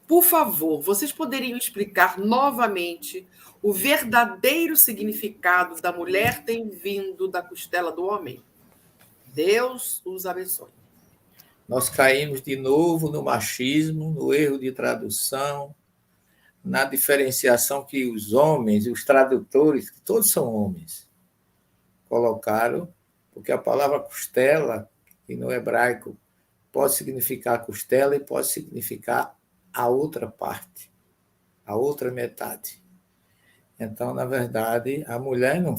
Por favor, vocês poderiam explicar novamente o verdadeiro significado da mulher tem vindo da costela do homem? Deus os abençoe. Nós caímos de novo no machismo, no erro de tradução, na diferenciação que os homens, os tradutores, que todos são homens, colocaram, porque a palavra costela, que no hebraico pode significar costela e pode significar a outra parte, a outra metade. Então, na verdade, a mulher não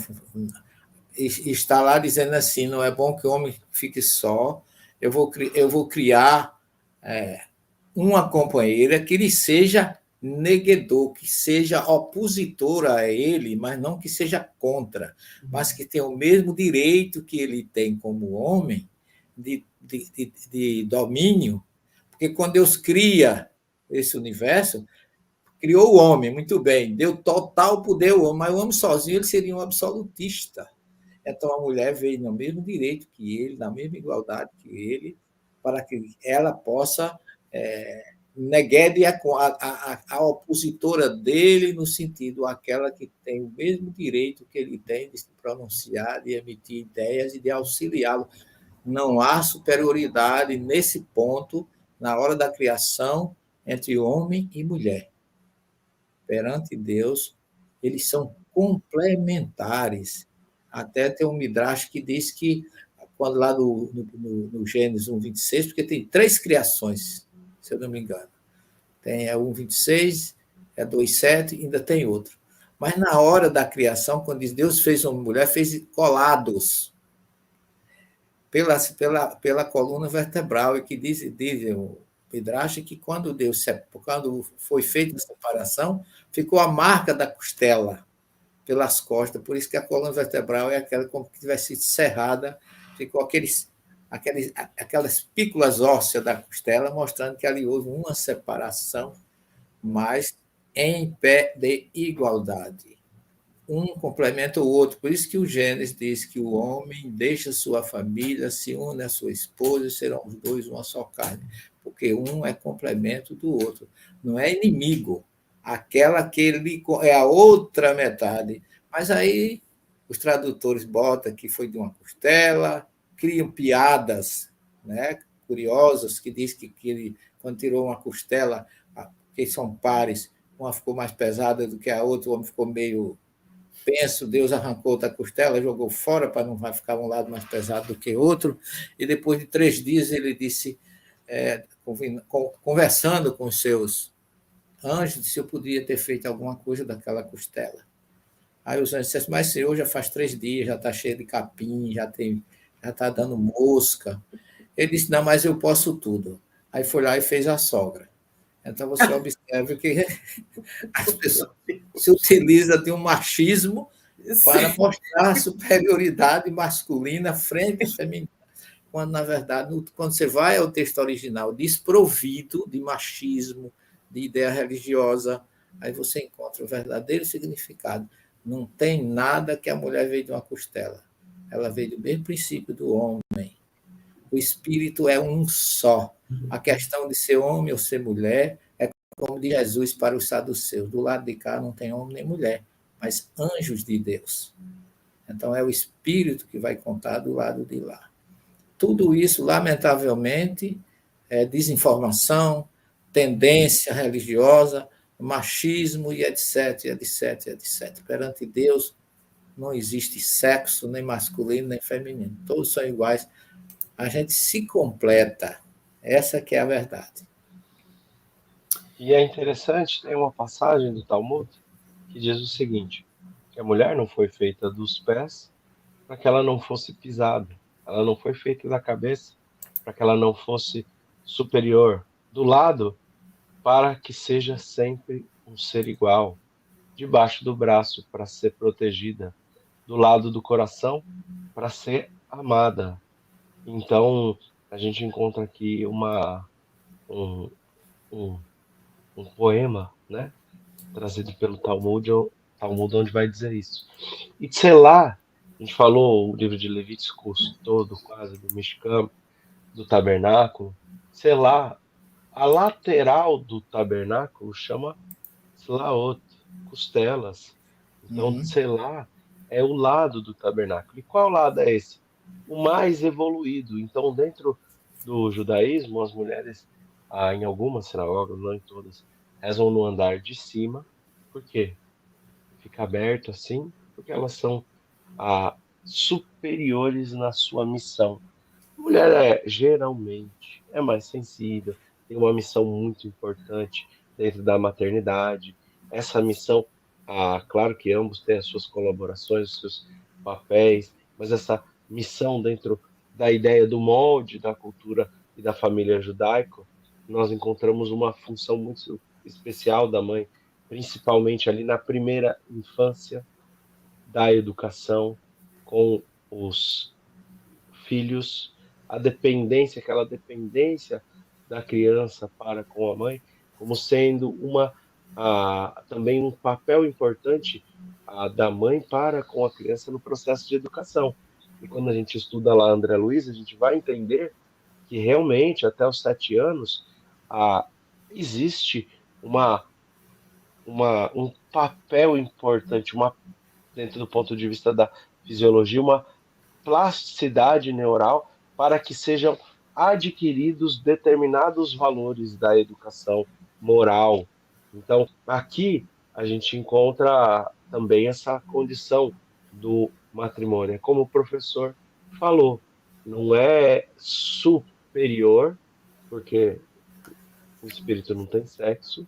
está lá dizendo assim, não é bom que o homem fique só, eu vou criar uma companheira que lhe seja neguedor, que seja opositora a ele, mas não que seja contra, mas que tenha o mesmo direito que ele tem como homem de domínio, porque quando Deus cria esse universo, criou o homem, muito bem, deu total poder ao homem, mas o homem sozinho ele seria um absolutista. Então a mulher veio no mesmo direito que ele, na mesma igualdade que ele, para que ela possa negar a opositora dele, no sentido aquela que tem o mesmo direito que ele tem de se pronunciar, de emitir ideias e de auxiliá-lo. Não há superioridade nesse ponto, na hora da criação, entre homem e mulher. Perante Deus, eles são complementares. Até tem um Midrash que diz que, quando lá no Gênesis 1:26, porque tem 3 criações, se eu não me engano. Tem 1:26, 2:7, ainda tem outro. Mas na hora da criação, quando diz Deus fez uma mulher, fez colados pela coluna vertebral, e que diz o Midrash que quando foi feita a separação, ficou a marca da costela pelas costas, por isso que a coluna vertebral é aquela como que tivesse sido serrada, ficou aquelas pículas ósseas da costela, mostrando que ali houve uma separação, mas em pé de igualdade. Um complementa o outro. Por isso que o Gênesis diz que o homem deixa sua família, se une à sua esposa, e serão os dois uma só carne, porque um é complemento do outro. Não é inimigo. Aquela que ele é a outra metade. Mas aí os tradutores botam que foi de uma costela, criam piadas, né, curiosas, que diz que ele, quando tirou uma costela, que são pares, uma ficou mais pesada do que a outra, o homem ficou meio penso, Deus arrancou outra costela, jogou fora para não ficar um lado mais pesado do que outro, e depois de 3 dias ele disse, conversando com os seus anjos, se eu podia ter feito alguma coisa daquela costela. Aí os anjos disseram, mas Senhor, já faz 3 dias, já está cheio de capim, já está dando mosca. Ele disse, não, mas eu posso tudo. Aí foi lá e fez a sogra. Então, você observa que as pessoas se utilizam de um machismo para mostrar a superioridade masculina frente à feminina, quando, na verdade, quando você vai ao texto original desprovido de machismo, de ideia religiosa, aí você encontra o verdadeiro significado. Não tem nada que a mulher veio de uma costela. Ela veio do mesmo princípio do homem. O espírito é um só. A questão de ser homem ou ser mulher é como de Jesus para os saduceus. Do lado de cá não tem homem nem mulher, mas anjos de Deus. Então é o espírito que vai contar do lado de lá. Tudo isso, lamentavelmente, é desinformação, tendência religiosa, machismo e etc, etc, etc. Perante Deus não existe sexo, nem masculino, nem feminino. Todos são iguais. A gente se completa. Essa que é a verdade. E é interessante, tem uma passagem do Talmud que diz o seguinte, que a mulher não foi feita dos pés para que ela não fosse pisada. Ela não foi feita da cabeça para que ela não fosse superior. Do lado, para que seja sempre um ser igual. Debaixo do braço, para ser protegida. Do lado do coração, para ser amada. Então, a gente encontra aqui um poema, né, trazido pelo Talmud, onde vai dizer isso. E sei lá, a gente falou o livro de Levíticos todo, quase, do Mishkan, do tabernáculo, sei lá, A lateral do tabernáculo chama Slaot, costelas. Então, Selá é o lado do tabernáculo. E qual lado é esse? O mais evoluído. Então, dentro do judaísmo, as mulheres, em algumas sinagogas, não em todas, rezam no andar de cima. Por quê? Fica aberto assim, porque elas são superiores na sua missão. A mulher geralmente é mais sensível, tem uma missão muito importante dentro da maternidade. Essa missão, claro que ambos têm as suas colaborações, os seus papéis, mas essa missão dentro da ideia do molde da cultura e da família judaica, nós encontramos uma função muito especial da mãe, principalmente ali na primeira infância, da educação com os filhos, aquela dependência da criança para com a mãe, como sendo também um papel importante da mãe para com a criança no processo de educação. E quando a gente estuda lá André Luiz, a gente vai entender que realmente até os 7 anos existe um papel importante, dentro do ponto de vista da fisiologia, uma plasticidade neural para que sejam adquiridos determinados valores da educação moral. Então, aqui a gente encontra também essa condição do matrimônio. Como o professor falou, não é superior, porque o espírito não tem sexo,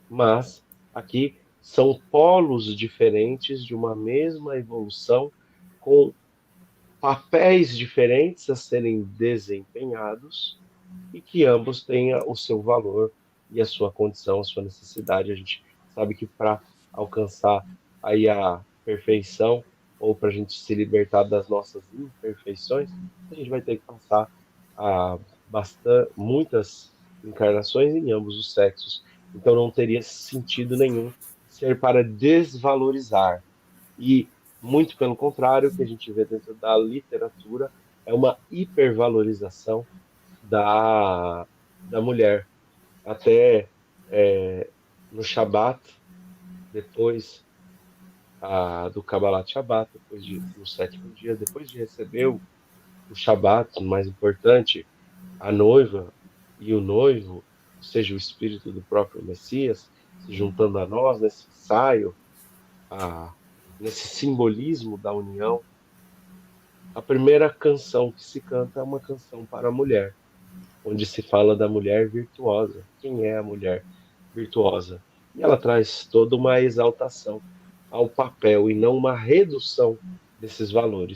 mas aqui são polos diferentes de uma mesma evolução, com papéis diferentes a serem desempenhados e que ambos tenham o seu valor e a sua condição, a sua necessidade. A gente sabe que para alcançar aí a perfeição, ou para a gente se libertar das nossas imperfeições, a gente vai ter que passar muitas encarnações em ambos os sexos. Então não teria sentido nenhum ser para desvalorizar. E, muito pelo contrário, o que a gente vê dentro da literatura é uma hipervalorização da mulher. Até no Shabat, depois do Kabbalat Shabat, no 7º dia, depois de receber o Shabat, o mais importante, a noiva e o noivo, ou seja, o espírito do próprio Messias, se juntando a nós nesse ensaio, nesse simbolismo da união. A primeira canção que se canta é uma canção para a mulher, onde se fala da mulher virtuosa. Quem é a mulher virtuosa? E ela traz toda uma exaltação ao papel e não uma redução desses valores.